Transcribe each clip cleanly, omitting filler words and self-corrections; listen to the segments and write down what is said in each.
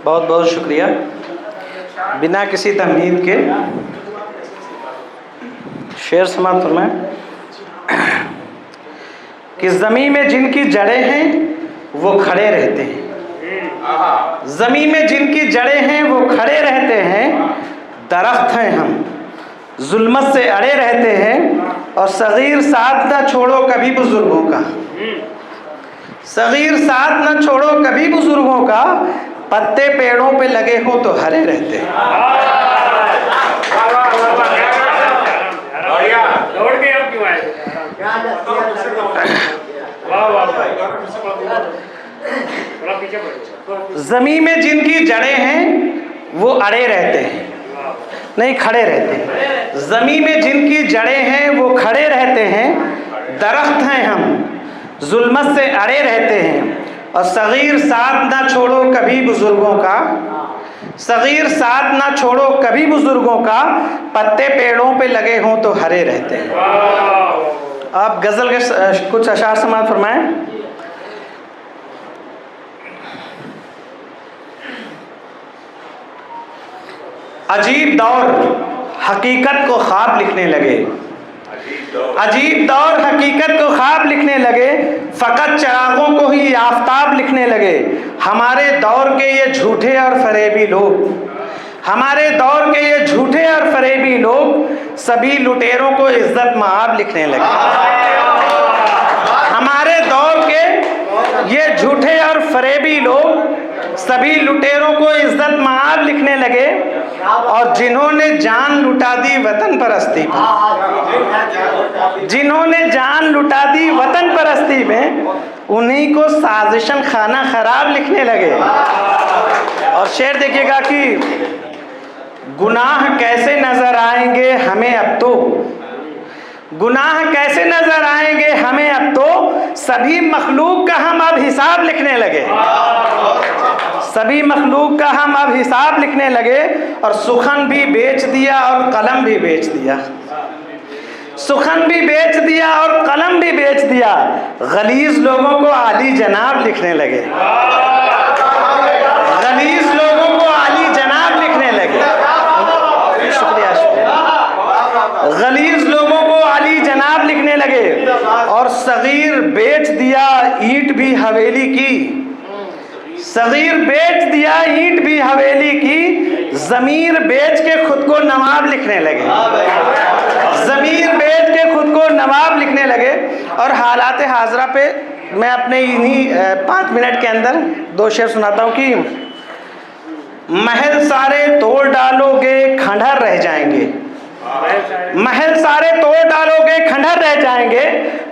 बहुत बहुत शुक्रिया। बिना किसी तमहीद के शेर समाप्त फरमाएं कि ज़मीन में जिनकी जड़ें हैं वो खड़े रहते हैं। ज़मीन में जिनकी जड़ें हैं वो खड़े रहते हैं। दरख्त हैं हम, जुल्मत से अड़े रहते हैं। और सगीर साथ न छोड़ो कभी बुजुर्गों का, सगीर साथ न छोड़ो कभी बुजुर्गों का। पत्ते पेड़ों पे लगे हो तो हरे रहते हैं। जमीन में जिनकी जड़ें हैं वो अड़े रहते हैं, नहीं खड़े रहते हैं। जमीन में जिनकी जड़ें हैं वो खड़े रहते हैं। दरख्त हैं हम, जुल्मत से अड़े रहते हैं। और सगीर साथ ना छोड़ो कभी बुजुर्गों का, सगीर साथ ना छोड़ो कभी बुजुर्गों का। पत्ते पेड़ों पे लगे हों तो हरे रहते हैं। आप गज़ल के कुछ अशार समाअत फरमाएं। अजीब दौर हकीकत को ख्वाब लिखने लगे, अजीब दौर हकीकत को ख्वाब लिखने लगे। फ़कत चिरागों को ही आफताब लिखने लगे। हमारे दौर के ये झूठे और फरेबी लोग, हमारे दौर के ये झूठे और फरेबी लोग सभी लुटेरों को इज्जत माब लिखने लगे। हमारे दौर के ये झूठे और फरेबी लोग सभी लुटेरों को इज्जत माब लिखने लगे। और जिन्होंने जान लुटा दी वतन परस्ती में, जिन्होंने जान लुटा दी वतन परस्ती में, उन्हीं को साजिशन खाना खराब लिखने लगे। और शेर देखिएगा कि गुनाह कैसे नजर आएंगे हमें अब तो, गुनाह कैसे नजर आएंगे हमें अब तो। सभी मखलूक का हम अब हिसाब लिखने लगे, सभी मखलूक का हम अब हिसाब लिखने लगे। और सुखन भी बेच दिया और कलम भी बेच दिया, सुखन भी बेच दिया और कलम भी बेच दिया। गलीज लोगों को आली जनाब लिखने लगे, गलीज लोगों को आली जनाब लिखने लगे। शुक्रिया, शुक्रिया। गलीज लोगों को आली जनाब लिखने लगे। और सगीर बेच दिया ईंट भी हवेली की, सगीर बेच दिया ईंट भी हवेली की। जमीर बेच के खुद को नवाब लिखने लगे, जमीर बेच के खुद को नवाब लिखने लगे। और हालात हाजरा पे मैं अपने इन्हीं 5 मिनट के अंदर 2 शेर सुनाता हूँ कि महल सारे तोड़ डालोगे खंडहर रह जाएंगे, महल सारे तोड़ डालोगे खंडहर रह जाएंगे।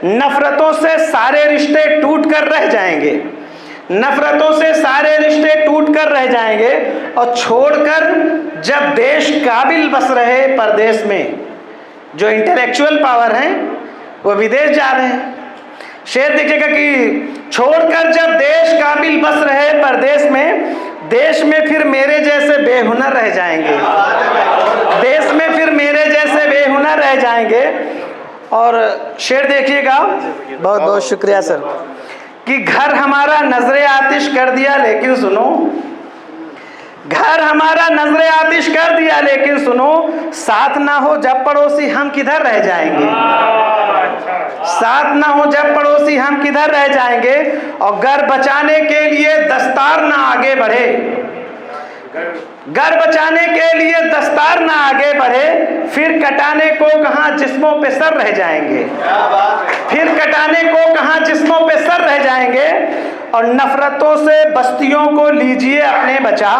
नफरतों से सारे रिश्ते टूट कर रह जाएंगे, नफरतों से सारे रिश्ते टूट कर रह जाएंगे। और छोड़कर जब देश काबिल बस रहे परदेश में, जो इंटेलेक्चुअल पावर हैं वो विदेश जा रहे हैं। शेर देखिएगा कि छोड़कर जब देश काबिल बस रहे परदेश में, देश में फिर मेरे जैसे बेहुनर रह जाएंगे, देश में फिर मेरे जैसे बेहुनर रह जाएंगे। और शेर देखिएगा, बहुत बहुत शुक्रिया सर, कि घर हमारा नजरे आतिश कर दिया लेकिन सुनो, घर हमारा नजरे आतिश कर दिया लेकिन सुनो। साथ ना हो जब पड़ोसी हम किधर रह जाएंगे, साथ ना हो जब पड़ोसी हम किधर रह जाएंगे। और घर बचाने के लिए दस्तार ना आगे बढ़े, घर बचाने के लिए दस्तार ना आगे बढ़े। फिर कटाने को कहाँ जिस्मों पे सर रह जाएंगे, फिर कटाने को कहाँ जिस्मों पे सर रह जाएंगे। और नफरतों से बस्तियों को लीजिए अपने बचा,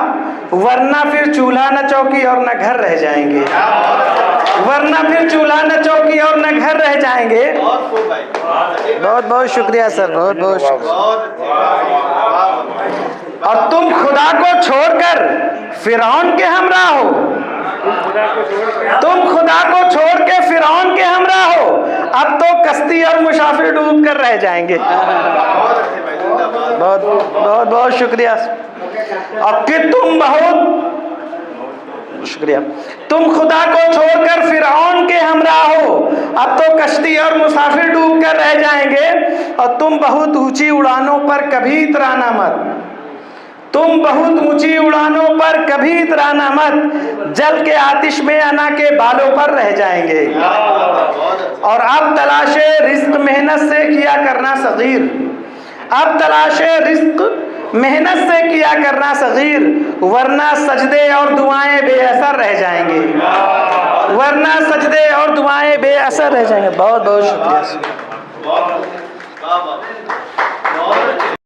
वरना फिर चूल्हा न चौकी और न घर रह जाएंगे, वरना फिर चूल्हा न चौकी और न घर रह जाएंगे। बहुत बहुत शुक्रिया सर, बहुत बहुत शुक्रिया। और तुम खुदा को छोड़कर फिरौन के हमरा हो, तुम खुदा को छोड़ के फिरौन के हमरा हो। अब तो कश्ती और मुसाफिर डूब कर रह जाएंगे। बहुत बहुत बहुत शुक्रिया। और कि तुम बहुत शुक्रिया, तुम खुदा को छोड़कर फिरौन के हमरा हो। अब तो कश्ती और मुसाफिर डूब कर रह जाएंगे। और तुम बहुत ऊंची उड़ानों पर कभी इतराना मत, तुम बहुत ऊंची उड़ानों पर कभी इतराना मत, जल के आतिश में अना के बालों पर रह जाएंगे। और अब तलाशे रिस्क मेहनत से किया करना सगीर, अब तलाशे रिस्क मेहनत से किया करना सगीर, वरना सजदे और दुआएं बेअसर रह जाएंगे, वरना सजदे और दुआएं बेअसर रह जाएंगे। बहुत बहुत शुक्रिया।